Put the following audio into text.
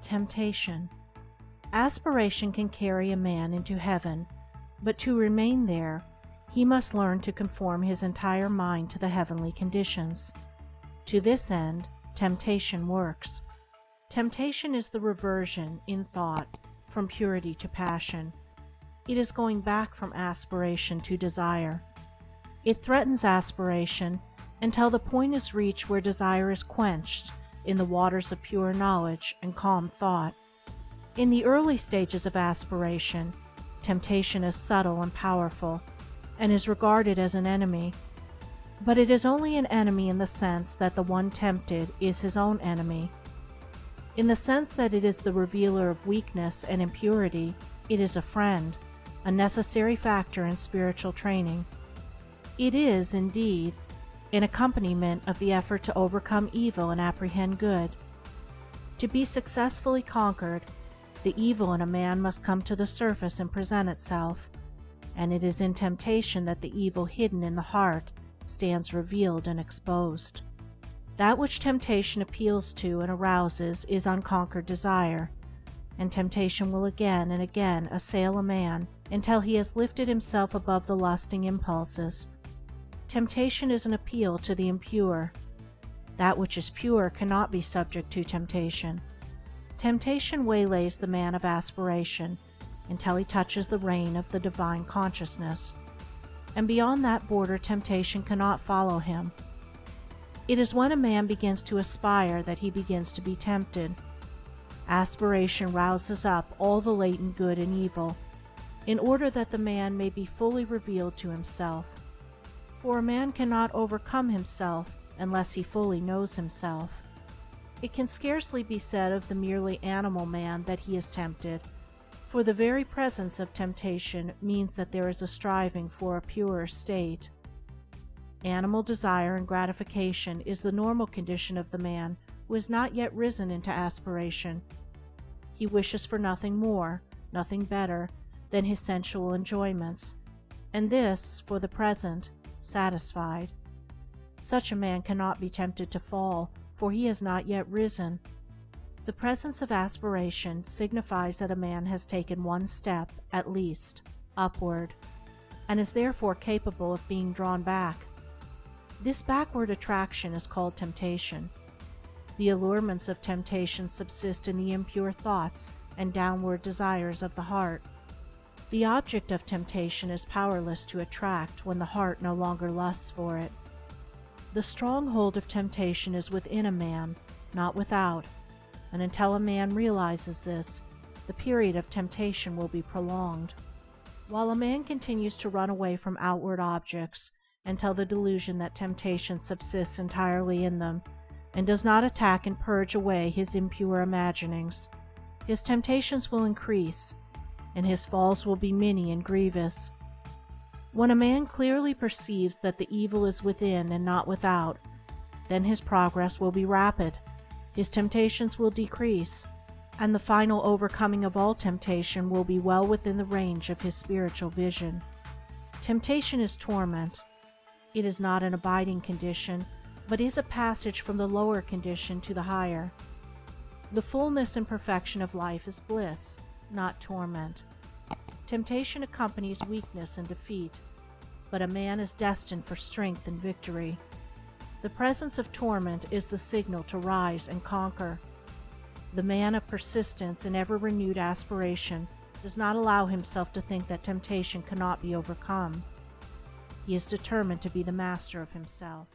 Temptation. Aspiration can carry a man into heaven, but to remain there, he must learn to conform his entire mind to the heavenly conditions. To this end, temptation works. Temptation is the reversion, in thought, from purity to passion. It is going back from aspiration to desire. It threatens aspiration until the point is reached where desire is quenched in the waters of pure knowledge and calm thought. In the early stages of aspiration, temptation is subtle and powerful, and is regarded as an enemy. But it is only an enemy in the sense that the one tempted is his own enemy. In the sense that it is the revealer of weakness and impurity, it is a friend, a necessary factor in spiritual training. It is, indeed, an accompaniment of the effort to overcome evil and apprehend good. To be successfully conquered, the evil in a man must come to the surface and present itself, and it is in temptation that the evil hidden in the heart stands revealed and exposed. That which temptation appeals to and arouses is unconquered desire, and temptation will again and again assail a man until he has lifted himself above the lusting impulses. Temptation is an appeal to the impure. That which is pure cannot be subject to temptation. Temptation waylays the man of aspiration until he touches the reign of the divine consciousness, and beyond that border temptation cannot follow him. It is when a man begins to aspire that he begins to be tempted. Aspiration rouses up all the latent good and evil, in order that the man may be fully revealed to himself. For a man cannot overcome himself unless he fully knows himself. It can scarcely be said of the merely animal man that he is tempted, for the very presence of temptation means that there is a striving for a purer state. Animal desire and gratification is the normal condition of the man who has not yet risen into aspiration. He wishes for nothing more, nothing better, than his sensual enjoyments, and this, for the present, satisfied. Such a man cannot be tempted to fall, for he has not yet risen. The presence of aspiration signifies that a man has taken one step, at least, upward, and is therefore capable of being drawn back. This backward attraction is called temptation. The allurements of temptation subsist in the impure thoughts and downward desires of the heart. The object of temptation is powerless to attract when the heart no longer lusts for it. The stronghold of temptation is within a man, not without, and until a man realizes this, the period of temptation will be prolonged. While a man continues to run away from outward objects until the delusion that temptation subsists entirely in them, and does not attack and purge away his impure imaginings, his temptations will increase, and his falls will be many and grievous. When a man clearly perceives that the evil is within and not without, then his progress will be rapid, his temptations will decrease, and the final overcoming of all temptation will be well within the range of his spiritual vision. Temptation is torment. It is not an abiding condition, but is a passage from the lower condition to the higher. The fullness and perfection of life is bliss, not torment. Temptation accompanies weakness and defeat, but a man is destined for strength and victory. The presence of torment is the signal to rise and conquer. The man of persistence and ever-renewed aspiration does not allow himself to think that temptation cannot be overcome. He is determined to be the master of himself.